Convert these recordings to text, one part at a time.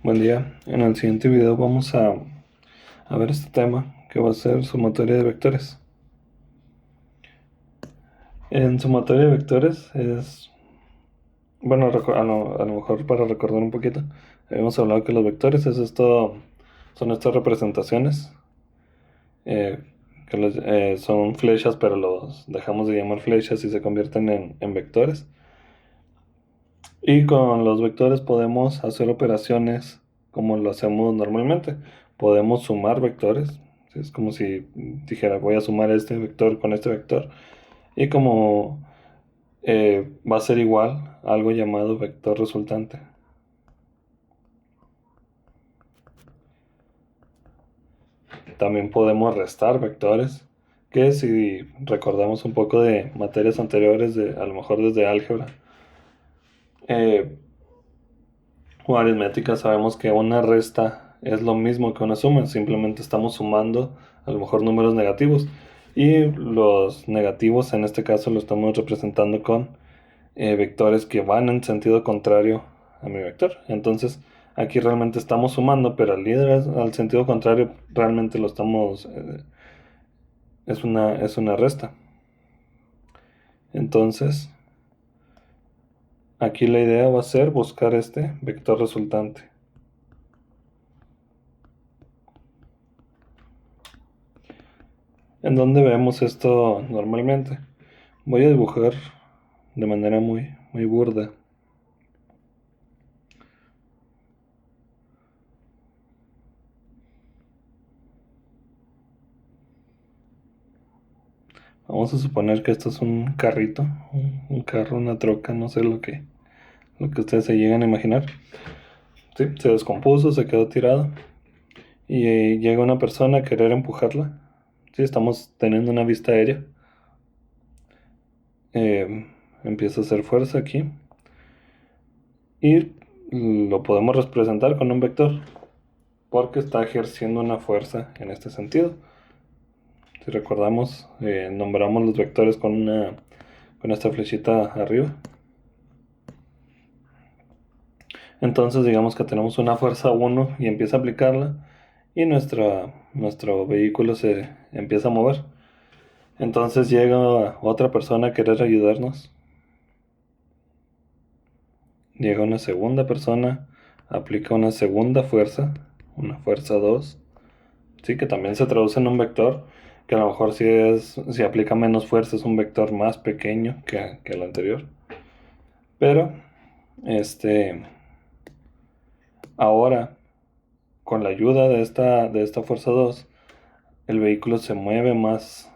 Buen día. En el siguiente video vamos a ver este tema que va a ser sumatoria de vectores. En sumatoria de vectores es, bueno, a lo mejor para recordar un poquito, habíamos hablado que los vectores son estas representaciones eh, que son flechas, pero los dejamos de llamar flechas y se convierten en vectores. Y con los vectores podemos hacer operaciones como lo hacemos normalmente. Podemos sumar vectores. Es como si dijera voy a sumar este vector con este vector. Y como va a ser igual a algo llamado vector resultante. También podemos restar vectores. Que si recordamos un poco de materias anteriores, a lo mejor desde álgebra eh, o aritmética, sabemos que una resta es lo mismo que una suma, simplemente estamos sumando a lo mejor números negativos. Y los negativos en este caso lo estamos representando con vectores que van en sentido contrario a mi vector. Entonces aquí realmente estamos sumando, pero al sentido contrario realmente lo estamos... es una resta. Entonces aquí la idea va a ser buscar este vector resultante. ¿En dónde vemos esto normalmente? Voy a dibujar de manera muy burda. Vamos a suponer que esto es un carrito, un carro, una troca, no sé lo que ustedes se llegan a imaginar. Sí, se descompuso, se quedó tirado y llega una persona a querer empujarla. Sí, estamos teniendo una vista aérea. Empieza a hacer fuerza aquí y lo podemos representar con un vector porque está ejerciendo una fuerza en este sentido. Si recordamos, nombramos los vectores con esta flechita arriba. Entonces digamos que tenemos una fuerza 1 y empieza a aplicarla y nuestro vehículo se empieza a mover. Entonces llega otra persona a querer ayudarnos. Llega una segunda persona, aplica una segunda fuerza, una fuerza 2, sí, que también se traduce en un vector, que a lo mejor si aplica menos fuerza es un vector más pequeño que el anterior. Pero, ahora, con la ayuda de esta fuerza 2, el vehículo se mueve más,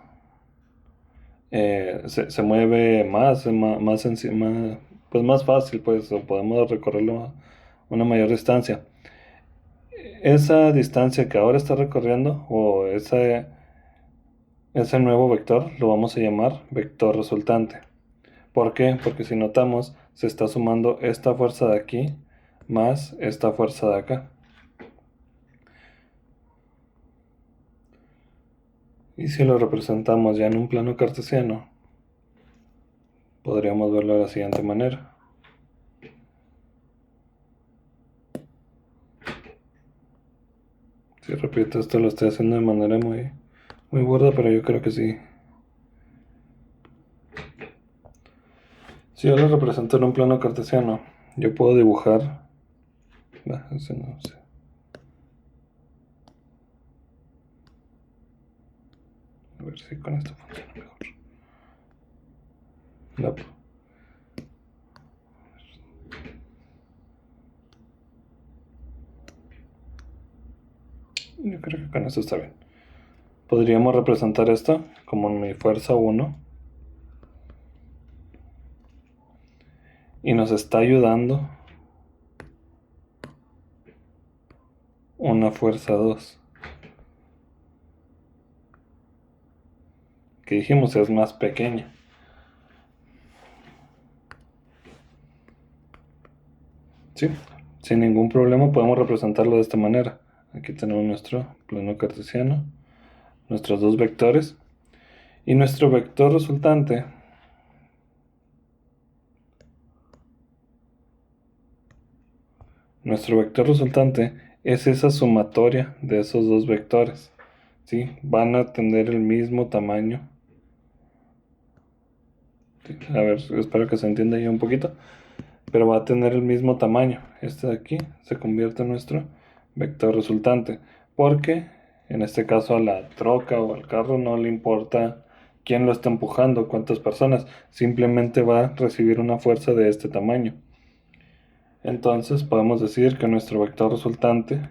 se mueve más encima, pues más fácil, pues, o podemos recorrerlo una mayor distancia. Esa distancia que ahora está recorriendo, o ese nuevo vector, lo vamos a llamar vector resultante. ¿Por qué? Porque si notamos, se está sumando esta fuerza de aquí más esta fuerza de acá. Y si lo representamos ya en un plano cartesiano, podríamos verlo de la siguiente manera. Si repito, esto lo estoy haciendo de manera muy burda, pero yo creo que sí. Si yo lo represento en un plano cartesiano, yo puedo dibujar... ese no sé. A ver si con esto funciona mejor. No. Yo creo que con esto está bien. Podríamos representar esto como mi fuerza 1. Y nos está ayudando una fuerza 2. Que dijimos es más pequeña. Sí, sin ningún problema podemos representarlo de esta manera. Aquí tenemos nuestro plano cartesiano, nuestros dos vectores. Y nuestro vector resultante Nuestro vector resultante es esa sumatoria de esos dos vectores, ¿sí? Van a tener el mismo tamaño. A ver, espero que se entienda ya un poquito. Pero va a tener el mismo tamaño. Este de aquí se convierte en nuestro vector resultante. Porque en este caso a la troca o al carro no le importa quién lo está empujando, cuántas personas. Simplemente va a recibir una fuerza de este tamaño. Entonces podemos decir que nuestro vector resultante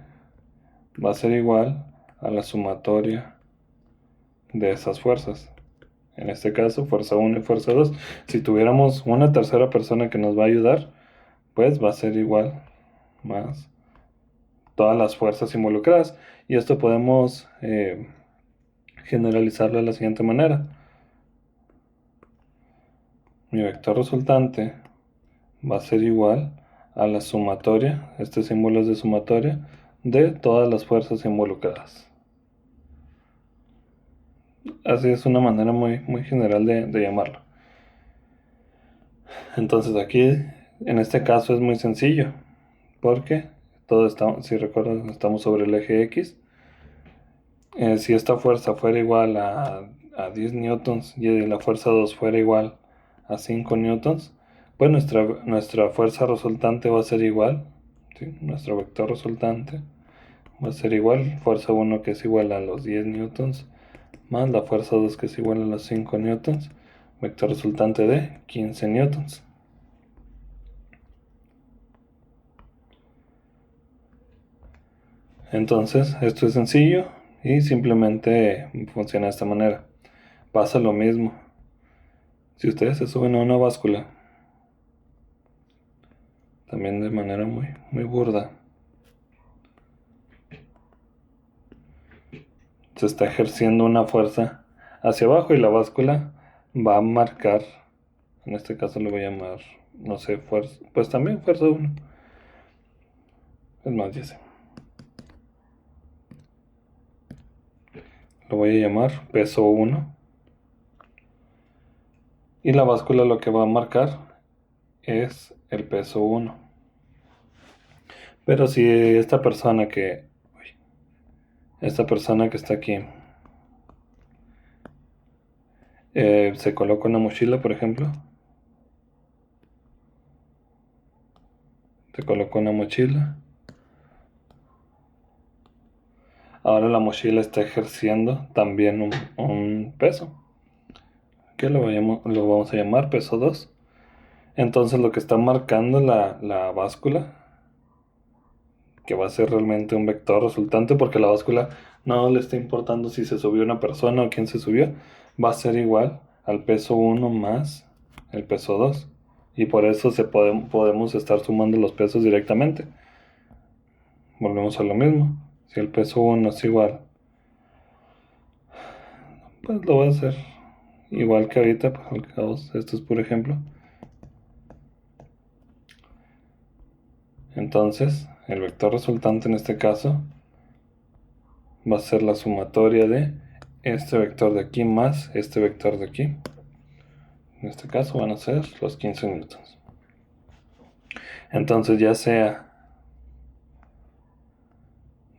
va a ser igual a la sumatoria de esas fuerzas. En este caso, fuerza 1 y fuerza 2. Si tuviéramos una tercera persona que nos va a ayudar, pues va a ser igual más todas las fuerzas involucradas. Y esto podemos generalizarlo de la siguiente manera. Mi vector resultante va a ser igual a la sumatoria, este símbolo es de sumatoria, de todas las fuerzas involucradas. Así es una manera muy general de llamarlo. Entonces aquí, en este caso es muy sencillo, porque todo está, si recuerdan, estamos sobre el eje X. Si esta fuerza fuera igual a 10 newtons y la fuerza 2 fuera igual a 5 newtons, pues nuestra fuerza resultante va a ser igual, ¿sí? Nuestro vector resultante va a ser igual, fuerza 1 que es igual a los 10 newtons, más la fuerza 2 que es igual a los 5 newtons, vector resultante de 15 newtons. Entonces, esto es sencillo y simplemente funciona de esta manera. Pasa lo mismo. Si ustedes se suben a una báscula, también de manera muy burda, se está ejerciendo una fuerza hacia abajo y la báscula va a marcar, en este caso le voy a llamar, no sé, fuerza, pues también fuerza 1. Es más, dice, lo voy a llamar peso 1. Y la báscula lo que va a marcar es el peso 1. Pero si esta persona que está aquí se coloca una mochila, por ejemplo, se coloca una mochila, ahora la mochila está ejerciendo también un peso, que lo vamos a llamar peso 2. Entonces lo que está marcando la báscula, que va a ser realmente un vector resultante, porque la báscula no le está importando si se subió una persona o quién se subió, va a ser igual al peso 1 más el peso 2. Y por eso podemos estar sumando los pesos directamente. Volvemos a lo mismo. Si el peso 1 es igual, pues lo voy a hacer igual que ahorita, pues, esto es por ejemplo. Entonces, el vector resultante en este caso va a ser la sumatoria de este vector de aquí más este vector de aquí. En este caso van a ser los 15 newtons. Entonces ya sea,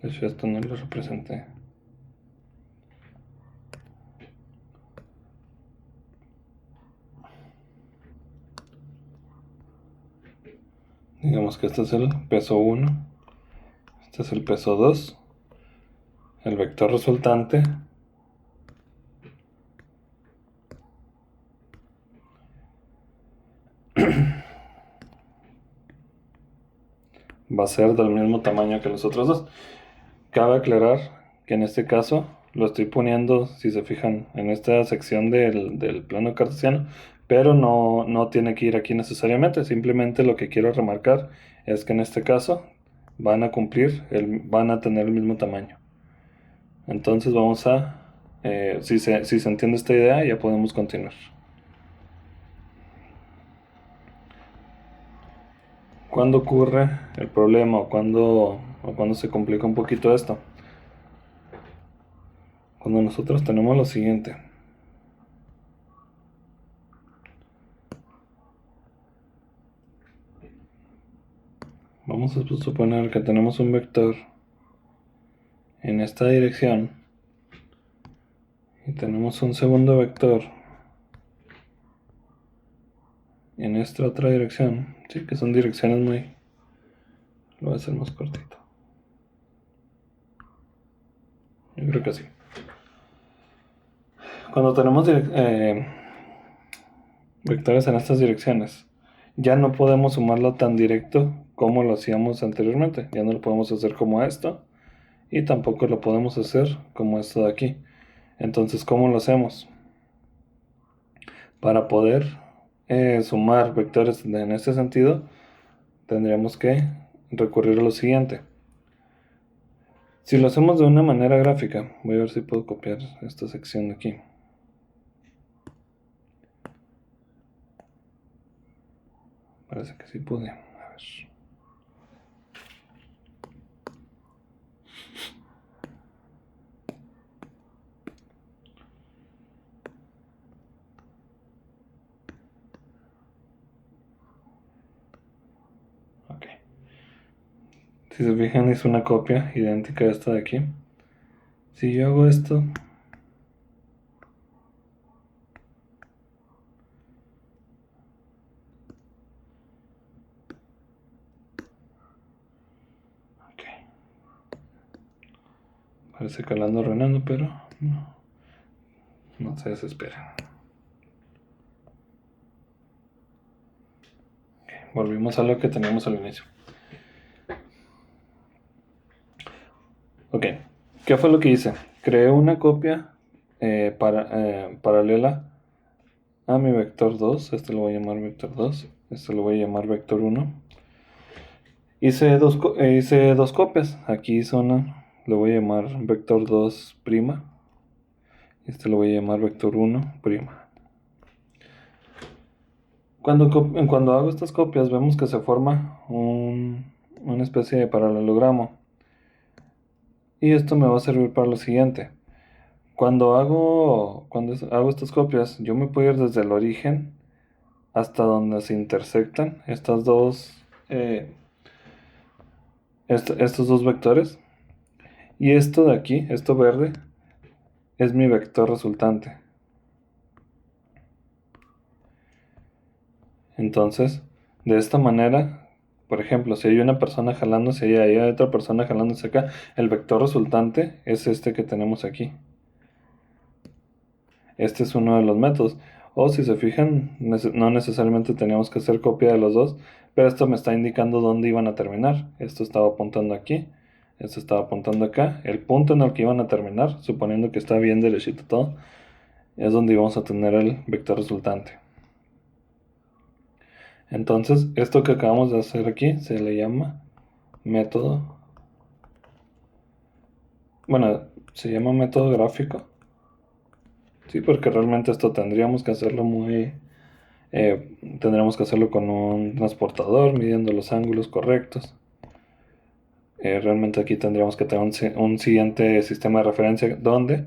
de hecho esto no lo representé. Digamos que este es el peso 1, este es el peso 2, el vector resultante va a ser del mismo tamaño que los otros dos. Cabe aclarar que en este caso lo estoy poniendo, si se fijan, en esta sección del plano cartesiano, pero no tiene que ir aquí necesariamente. Simplemente lo que quiero remarcar es que en este caso van a van a tener el mismo tamaño. Entonces vamos a, si se entiende esta idea, ya podemos continuar. ¿Cuándo ocurre el problema o cuándo se complica un poquito esto? Cuando nosotros tenemos lo siguiente. Vamos a suponer que tenemos un vector en esta dirección y tenemos un segundo vector en esta otra dirección. Sí, que son direcciones muy... Lo voy a hacer más cortito. Yo creo que sí. Cuando tenemos vectores en estas direcciones, ya no podemos sumarlo tan directo como lo hacíamos anteriormente. Ya no lo podemos hacer como esto y tampoco lo podemos hacer como esto de aquí. Entonces, ¿cómo lo hacemos? Para poder sumar vectores en este sentido, tendríamos que recurrir a lo siguiente. Si lo hacemos de una manera gráfica, voy a ver si puedo copiar esta sección de aquí. Parece que sí pude. A ver. Ok. Si se fijan, es una copia idéntica a esta de aquí. Si yo hago esto, ok. Parece que la ando arruinando, pero no se desesperen. Okay, volvimos a lo que teníamos al inicio. Ok, ¿qué fue lo que hice? Creé una copia paralela a mi vector 2. Este lo voy a llamar vector 2. Este lo voy a llamar vector 1. Hice dos copias. Aquí hice una. Lo voy a llamar vector 2'. Este lo voy a llamar vector 1'. Cuando hago estas copias vemos que se forma una especie de paralelogramo. Y esto me va a servir para lo siguiente. Cuando hago estas copias, yo me puedo ir desde el origen hasta donde se intersectan estos dos vectores. Y esto de aquí, esto verde, es mi vector resultante. Entonces, de esta manera, por ejemplo, si hay una persona jalándose allá y hay otra persona jalándose acá, el vector resultante es este que tenemos aquí. Este es uno de los métodos. O si se fijan, no necesariamente teníamos que hacer copia de los dos, pero esto me está indicando dónde iban a terminar. Esto estaba apuntando aquí, esto estaba apuntando acá. El punto en el que iban a terminar, suponiendo que está bien derechito todo, es donde íbamos a tener el vector resultante. Entonces, esto que acabamos de hacer aquí se le llama método. Bueno, se llama método gráfico. Sí, porque realmente esto tendríamos que hacerlo tendríamos que hacerlo con un transportador, midiendo los ángulos correctos. Realmente aquí tendríamos que tener un siguiente sistema de referencia donde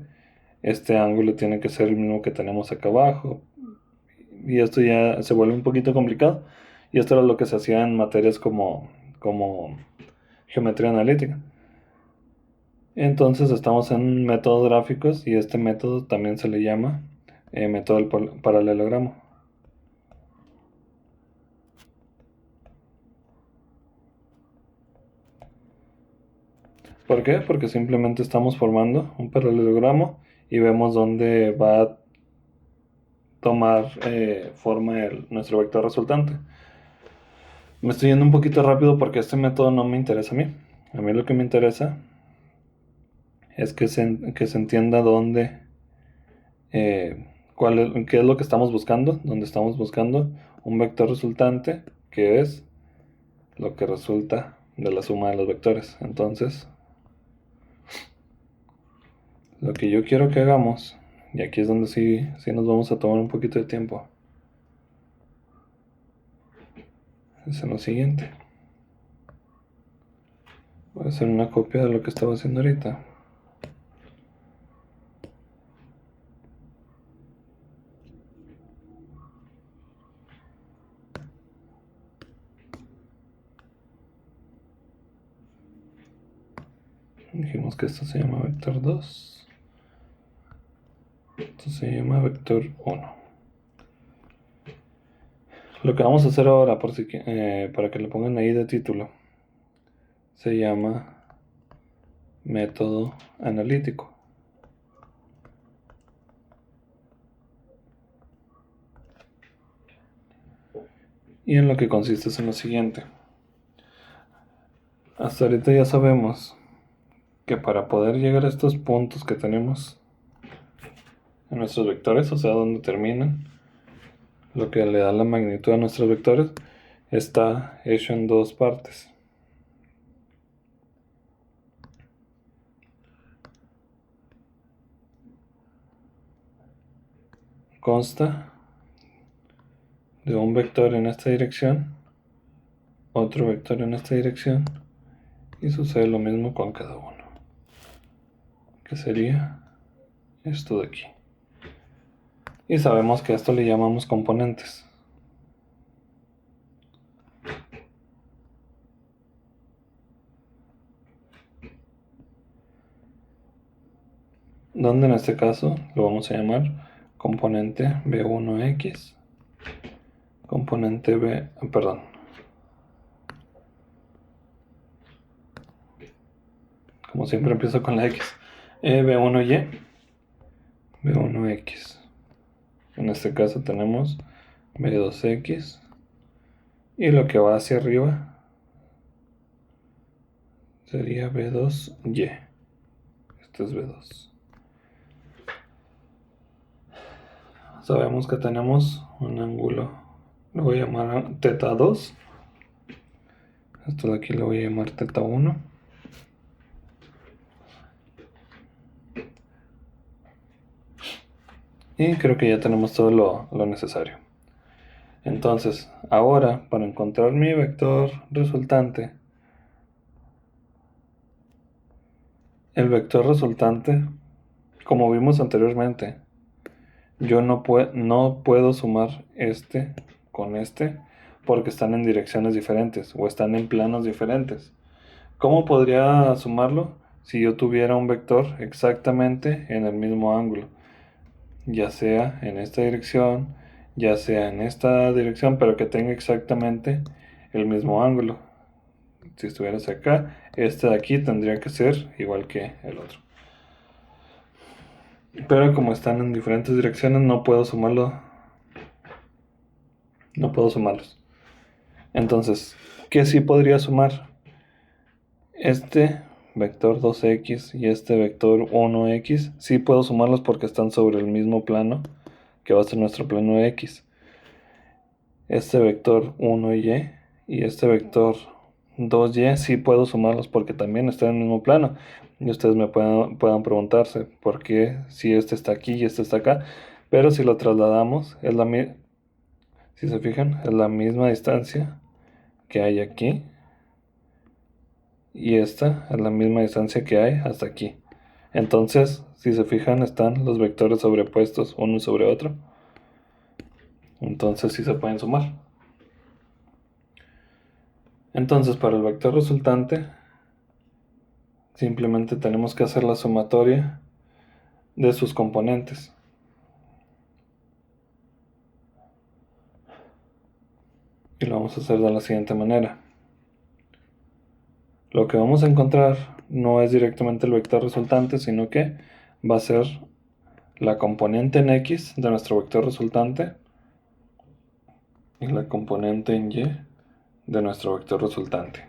este ángulo tiene que ser el mismo que tenemos acá abajo. Y esto ya se vuelve un poquito complicado. Y esto era lo que se hacía en materias como geometría analítica. Entonces estamos en métodos gráficos y este método también se le llama método del paralelogramo. ¿Por qué? Porque simplemente estamos formando un paralelogramo y vemos dónde va a tomar forma nuestro vector resultante. Me estoy yendo un poquito rápido porque este método no me interesa a mí. A mí lo que me interesa es que se entienda dónde, qué es lo que estamos buscando, dónde estamos buscando un vector resultante, que es lo que resulta de la suma de los vectores. Entonces, lo que yo quiero que hagamos, y aquí es donde sí nos vamos a tomar un poquito de tiempo, es en lo siguiente. Voy a hacer una copia de lo que estaba haciendo ahorita. Dijimos que esto se llama vector 2. Esto se llama vector 1. Lo que vamos a hacer ahora, para que lo pongan ahí de título, se llama método analítico. Y en lo que consiste es en lo siguiente. Hasta ahorita ya sabemos que para poder llegar a estos puntos que tenemos en nuestros vectores, o sea, donde terminan, lo que le da la magnitud a nuestros vectores, está hecho en dos partes. Consta de un vector en esta dirección, otro vector en esta dirección, y sucede lo mismo con cada uno, que sería esto de aquí. Y sabemos que a esto le llamamos componentes. Donde en este caso lo vamos a llamar componente B1X, componente como siempre empiezo con la X, B1Y, B1X. En este caso tenemos B2X, y lo que va hacia arriba sería B2Y. Esto es B2. Sabemos que tenemos un ángulo, lo voy a llamar θ2. Esto de aquí lo voy a llamar θ1. Y creo que ya tenemos todo lo necesario. Entonces, ahora, para encontrar mi vector resultante, el vector resultante, como vimos anteriormente, yo no puedo sumar este con este porque están en direcciones diferentes o están en planos diferentes. ¿Cómo podría sumarlo? Si yo tuviera un vector exactamente en el mismo ángulo, ya sea en esta dirección, ya sea en esta dirección, pero que tenga exactamente el mismo ángulo. Si estuvieras acá, este de aquí tendría que ser igual que el otro. Pero como están en diferentes direcciones, no puedo sumarlos. Entonces, ¿qué sí podría sumar? Este vector 2x y este vector 1x, sí puedo sumarlos porque están sobre el mismo plano, que va a ser nuestro plano X. Este vector 1y y este vector 2y sí puedo sumarlos porque también están en el mismo plano. Y ustedes me puedan preguntarse por qué si este está aquí y este está acá. Pero si lo trasladamos, si se fijan, es la misma distancia que hay aquí. Y esta es la misma distancia que hay hasta aquí. Entonces, si se fijan, están los vectores sobrepuestos uno sobre otro. Entonces sí se pueden sumar. Entonces, para el vector resultante, simplemente tenemos que hacer la sumatoria de sus componentes. Y lo vamos a hacer de la siguiente manera. Lo que vamos a encontrar no es directamente el vector resultante, sino que va a ser la componente en X de nuestro vector resultante y la componente en Y de nuestro vector resultante.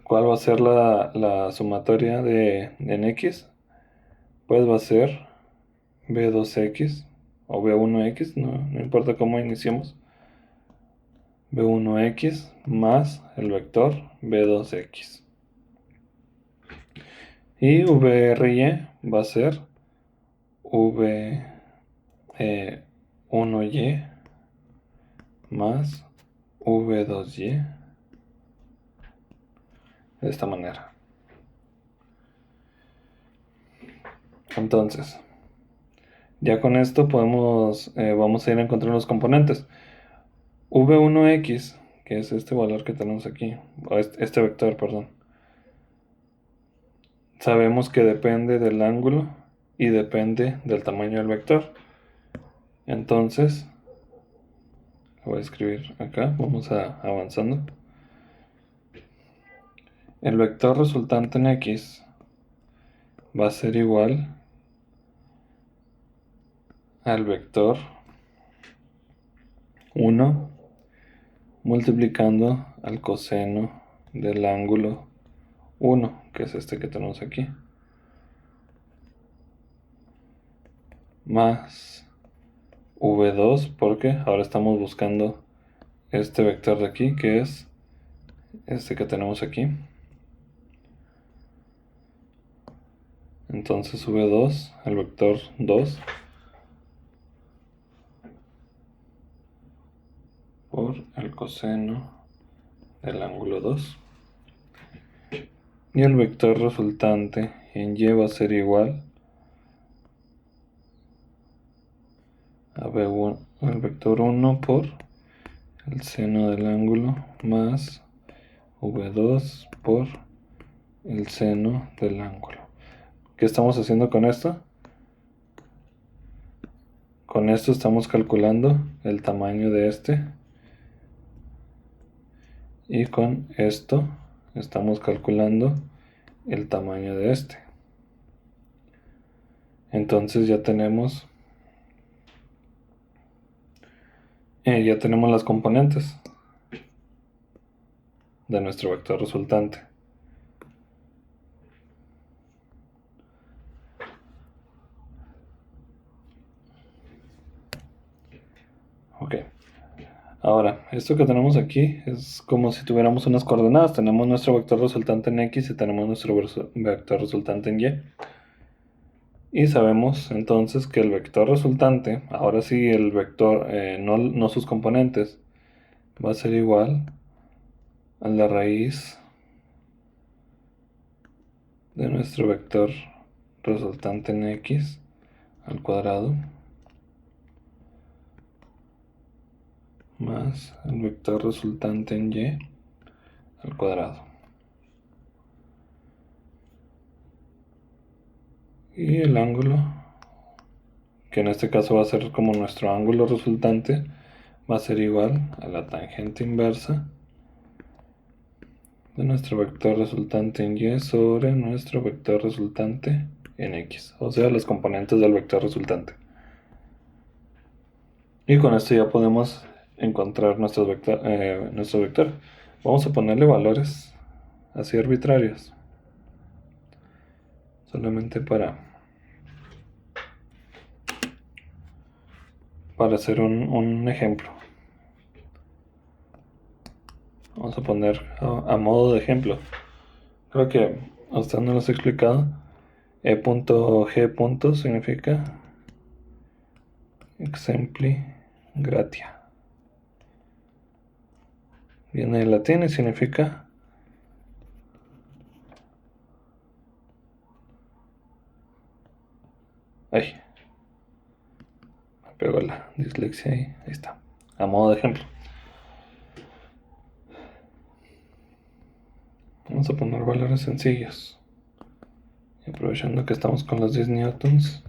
¿Cuál va a ser la sumatoria en X? Pues va a ser B2X o B1X, no importa cómo iniciemos. B1X más el vector B2X. Y VRY va a ser V1Y más V2Y. De esta manera. Entonces, ya con esto vamos a ir a encontrar los componentes. V1X, que es este valor que tenemos aquí, este vector, perdón, sabemos que depende del ángulo y depende del tamaño del vector. Entonces, lo voy a escribir acá, vamos avanzando. El vector resultante en X va a ser igual al vector 1 multiplicando al coseno del ángulo 1, que es este que tenemos aquí, más V2, porque ahora estamos buscando este vector de aquí, que es este que tenemos aquí. Entonces V2, el vector 2, por el coseno del ángulo 2. Y el vector resultante en Y va a ser igual a V1, el vector 1 por el seno del ángulo más V2 por el seno del ángulo. ¿Qué estamos haciendo con esto? Con esto estamos calculando el tamaño de este. Y con esto estamos calculando el tamaño de este. Entonces ya tenemos las componentes de nuestro vector resultante. Ok. Ahora, esto que tenemos aquí es como si tuviéramos unas coordenadas. Tenemos nuestro vector resultante en X y tenemos nuestro vector resultante en Y. Y sabemos entonces que el vector resultante, ahora sí el vector, no sus componentes, va a ser igual a la raíz de nuestro vector resultante en X al cuadrado más el vector resultante en Y al cuadrado. Y el ángulo, que en este caso va a ser como nuestro ángulo resultante, va a ser igual a la tangente inversa de nuestro vector resultante en Y sobre nuestro vector resultante en X, o sea, los componentes del vector resultante. Y con esto ya podemos encontrar nuestro vector. Vamos a ponerle valores así arbitrarios, solamente para hacer un ejemplo. Vamos a poner a modo de ejemplo. Creo que a usted no los he explicado. E.G. significa exempli gratia. Viene del latín y significa ay, me pegó la dislexia ahí está. A modo de ejemplo. Vamos a poner valores sencillos. Y aprovechando que estamos con los 10 newtons.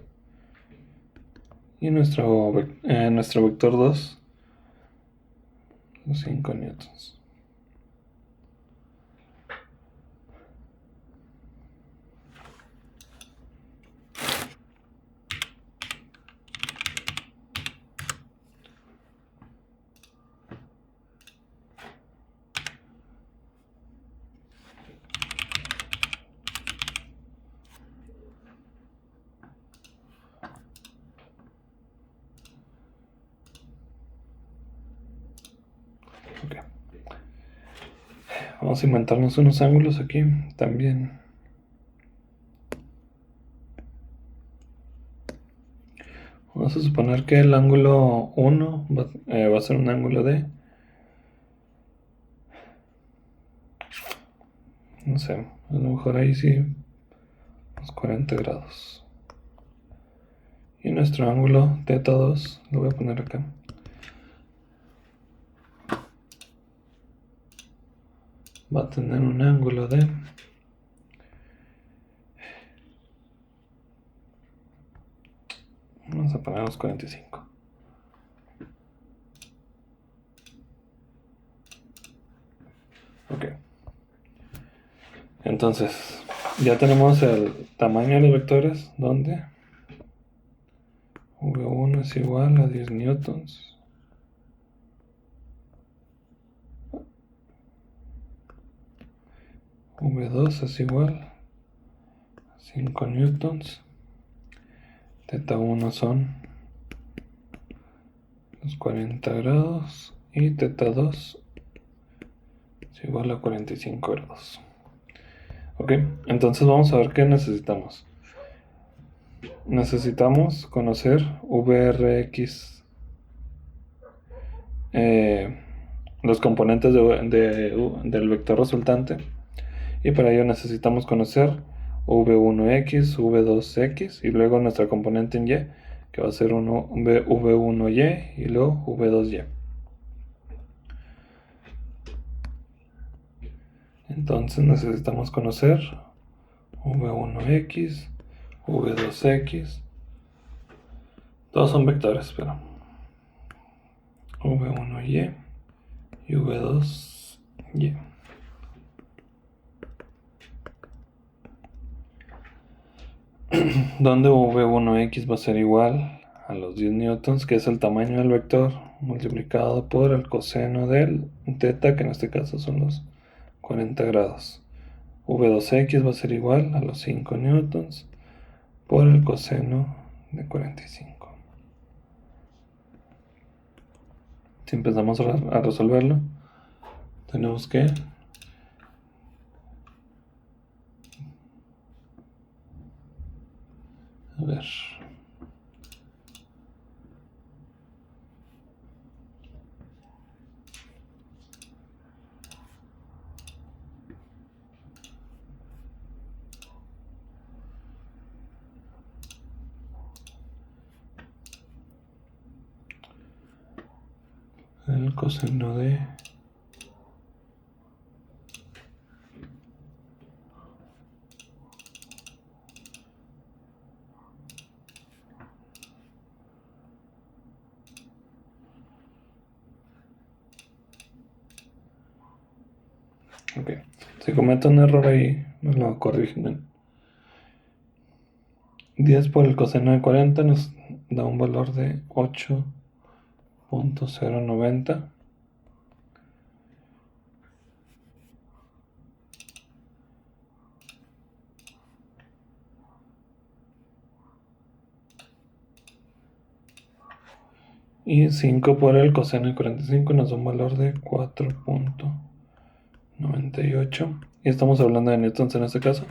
Y nuestro vector 2, los 5 newtons. Okay. Vamos a inventarnos unos ángulos aquí también. Vamos a suponer que el ángulo 1 va a ser un ángulo de, no sé, a lo mejor ahí sí, unos 40 grados. Y nuestro ángulo θ2 lo voy a poner acá. Va a tener un ángulo de ponemos 45. Ok. Entonces, ya tenemos el tamaño de los vectores, donde V1 es igual a 10 newtons. V2 es igual a 5 newtons. Teta 1 son los 40 grados y teta 2 es igual a 45 grados. Ok, entonces vamos a ver qué necesitamos. Necesitamos conocer VRX, los componentes del vector resultante, y para ello necesitamos conocer V1X, V2X y luego nuestra componente en Y, que va a ser V1Y y luego V2Y. Entonces necesitamos conocer V1X, V2X, todos son vectores, pero V1Y y V2Y. Donde V1X va a ser igual a los 10 newtons, que es el tamaño del vector, multiplicado por el coseno del teta, que en este caso son los 40 grados. V2X va a ser igual a los 5 newtons por el coseno de 45. Si empezamos a resolverlo, tenemos que ver. El coseno de ok, si cometo un error ahí, me lo corrigen. 10 por el coseno de 40 nos da un valor de 8.090. Y 5 por el coseno de 45 nos da un valor de 4.98. Y estamos hablando de newtons en este caso,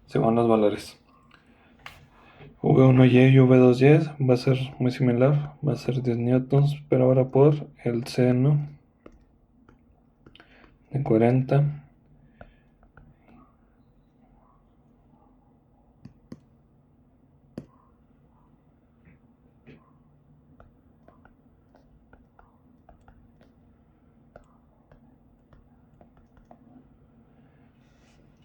según los valores. V1Y y V2Y va a ser muy similar, va a ser 10 newtons, pero ahora por el seno de 40.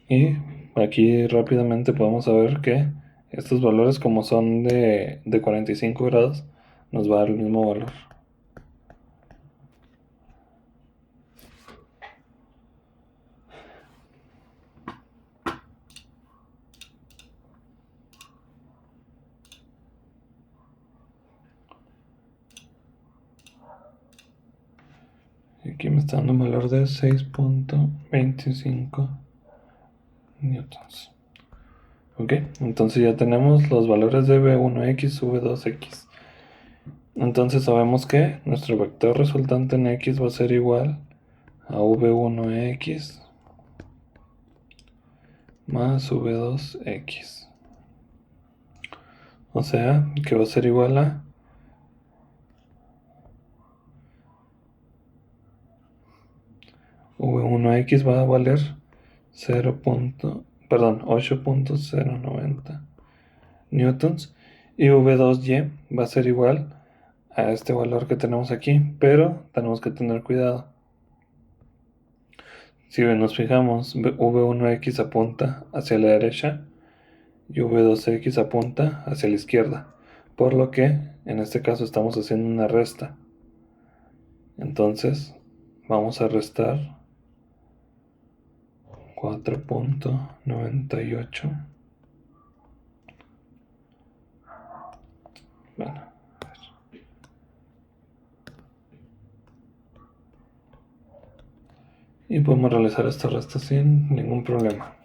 Y aquí rápidamente podemos saber que estos valores, como son de 45 grados, nos va a dar el mismo valor. Aquí me está dando un valor de 6.25 newtons. Ok, entonces ya tenemos los valores de V1X, V2X. Entonces sabemos que nuestro vector resultante en X va a ser igual a V1X más V2X. O sea, que va a ser igual a V1X va a valer 8.090 newtons y V2Y va a ser igual a este valor que tenemos aquí, pero tenemos que tener cuidado. Si nos fijamos, V1X apunta hacia la derecha y V2X apunta hacia la izquierda. por lo que en este caso estamos haciendo una resta. Entonces vamos a restar 4.98. Bueno, a ver. Y podemos realizar esta resta sin ningún problema.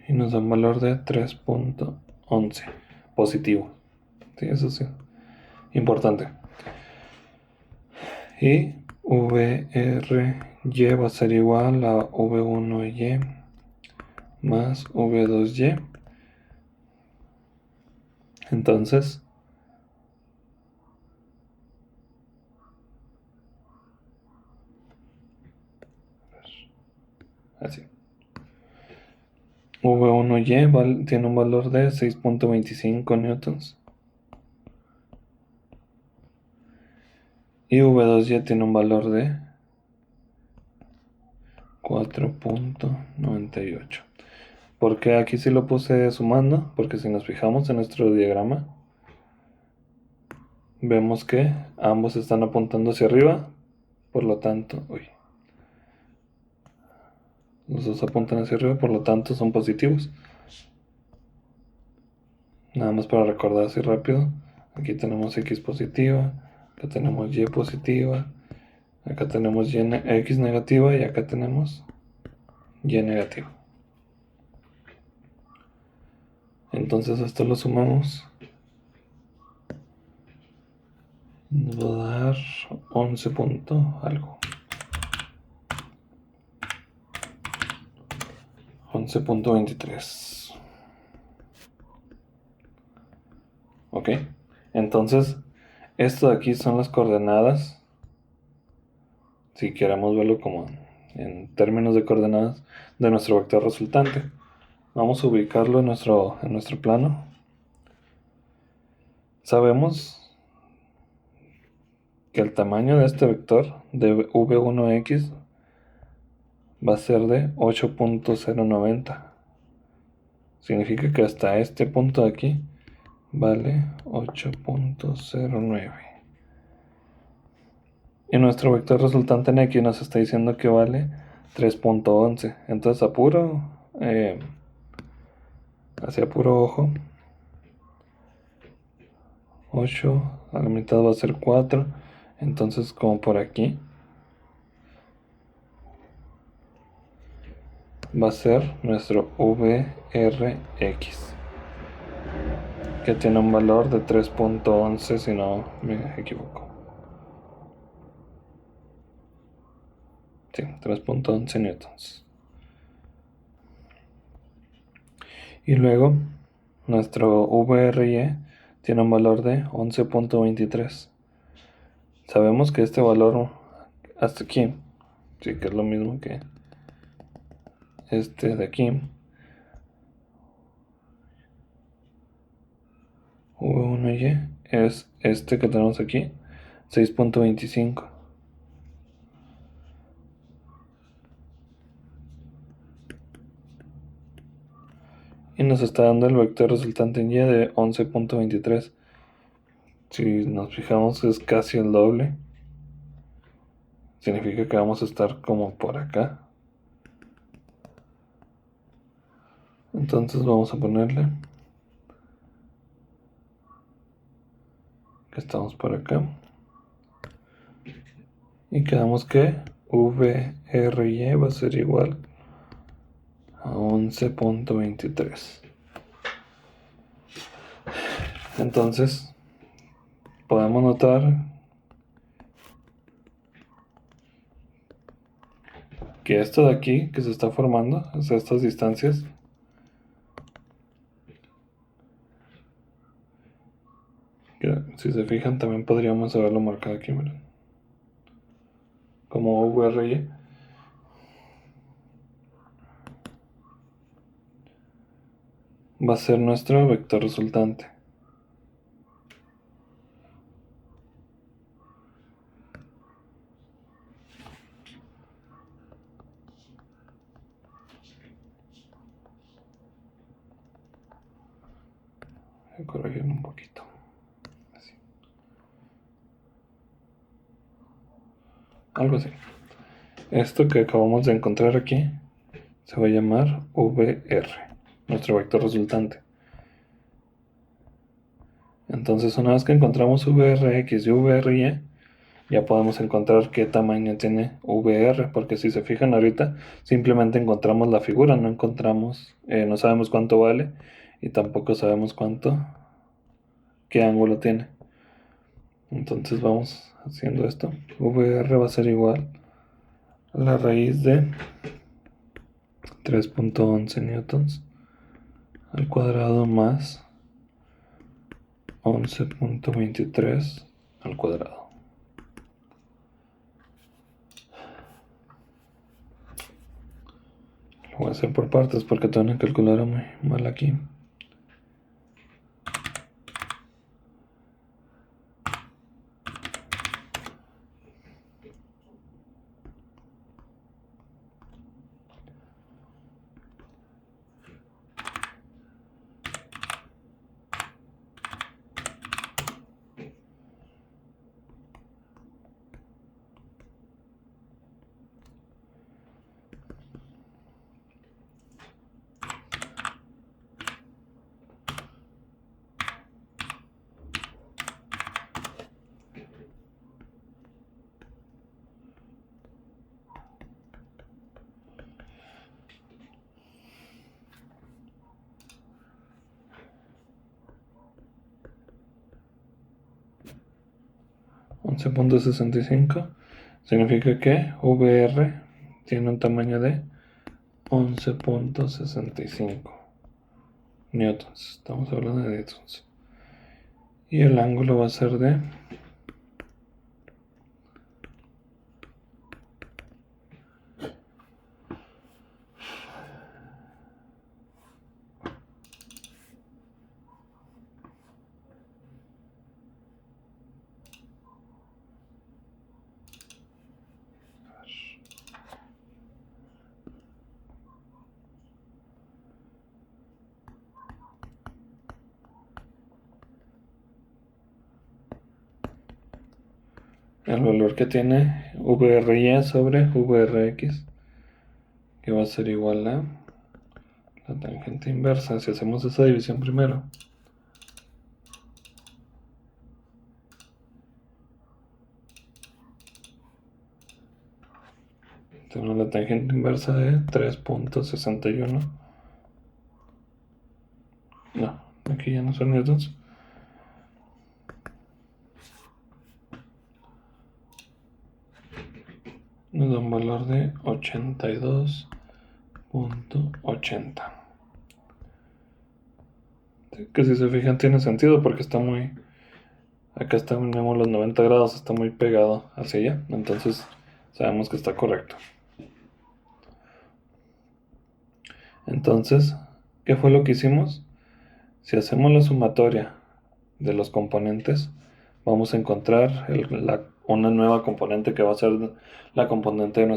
Y nos da un valor de 3.11 positivo. Sí, eso sí, importante. Y VRY va a ser igual a V1Y más V2Y. Entonces, así. V1Y tiene un valor de 6.25 newtons. Y V2Y tiene un valor de 4.98. ¿Por qué aquí sí lo puse sumando? Porque si nos fijamos en nuestro diagrama, vemos que ambos están apuntando hacia arriba. Por lo tanto, los dos apuntan hacia arriba, por lo tanto son positivos. Nada más para recordar así rápido. Aquí tenemos X positiva, acá tenemos Y positiva, acá tenemos X negativa y acá tenemos Y negativa. Entonces esto lo sumamos. Nos va a dar 11 punto algo. 11.23. Ok. Entonces, esto de aquí son las coordenadas. Si queremos verlo como en términos de coordenadas de nuestro vector resultante. Vamos a ubicarlo en nuestro plano. Sabemos que el tamaño de este vector de v1x va a ser de 8.090. Significa que hasta este punto de aquí vale 8.09. Y nuestro vector resultante en x nos está diciendo que vale 3.11. Entonces hacia puro ojo, 8 a la mitad va a ser 4. Entonces como por aquí va a ser nuestro VRX, que tiene un valor de 3.11 si no me equivoco. Sí, 3.11 newtons. Y luego nuestro VRY tiene un valor de 11.23. Sabemos que este valor hasta aquí, sí que es lo mismo que este de aquí, V1Y es este que tenemos aquí, 6.25. Y nos está dando el vector resultante en Y de 11.23. Si nos fijamos es casi el doble. Significa que vamos a estar como por acá. Entonces vamos a ponerle que estamos por acá. Y quedamos que VRY va a ser igual a 11.23. Entonces podemos notar que esto de aquí que se está formando, o sea, estas distancias, que si se fijan también podríamos haberlo marcado aquí, miren, como VRY. Va a ser nuestro vector resultante. Voy a corregir un poquito. Así. Algo así. Esto que acabamos de encontrar aquí se va a llamar VR, nuestro vector resultante. Entonces, una vez que encontramos VRX y VRY, ya podemos encontrar qué tamaño tiene VR, porque si se fijan ahorita, simplemente encontramos la figura, no encontramos, no sabemos cuánto vale y tampoco sabemos qué ángulo tiene. Entonces vamos haciendo esto. VR va a ser igual a la raíz de 3.11 newtons al cuadrado más 11.23 al cuadrado. Lo voy a hacer por partes porque tengo una calculadora muy mal aquí. $11.65 significa que VR tiene un tamaño de 11.65 newtons. Estamos hablando de newtons. Y el ángulo va a ser de 'el valor que tiene VRY sobre VRX, que va a ser igual a la tangente inversa. Si hacemos esa división primero, tenemos la tangente inversa de 3.61. No, aquí ya no son newtons. Nos da un valor de 82.80. Que si se fijan tiene sentido porque está muy... Acá tenemos los 90 grados, está muy pegado hacia allá. Entonces sabemos que está correcto. Entonces, ¿qué fue lo que hicimos? Si hacemos la sumatoria de los componentes, vamos a encontrar una nueva componente que va a ser la componente de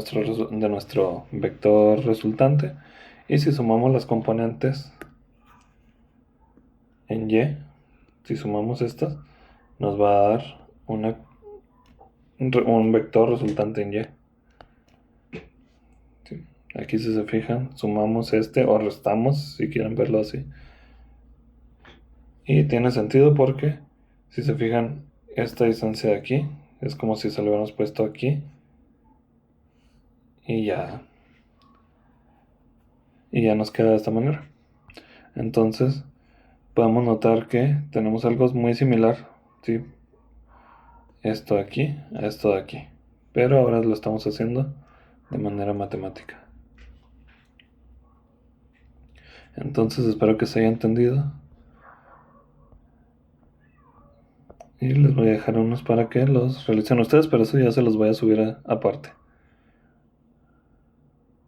nuestro vector resultante. Y si sumamos las componentes en Y, si sumamos estas, nos va a dar un vector resultante en Y. Sí. Aquí si se fijan, sumamos o restamos, si quieren verlo así. Y tiene sentido porque, si se fijan, esta distancia de aquí es como si se lo hubiéramos puesto aquí. Y ya nos queda de esta manera. Entonces, podemos notar que tenemos algo muy similar, ¿sí? Esto de aquí a esto de aquí. Pero ahora lo estamos haciendo de manera matemática. Entonces, espero que se haya entendido. Y les voy a dejar unos para que los realicen ustedes, pero eso ya se los voy a subir aparte.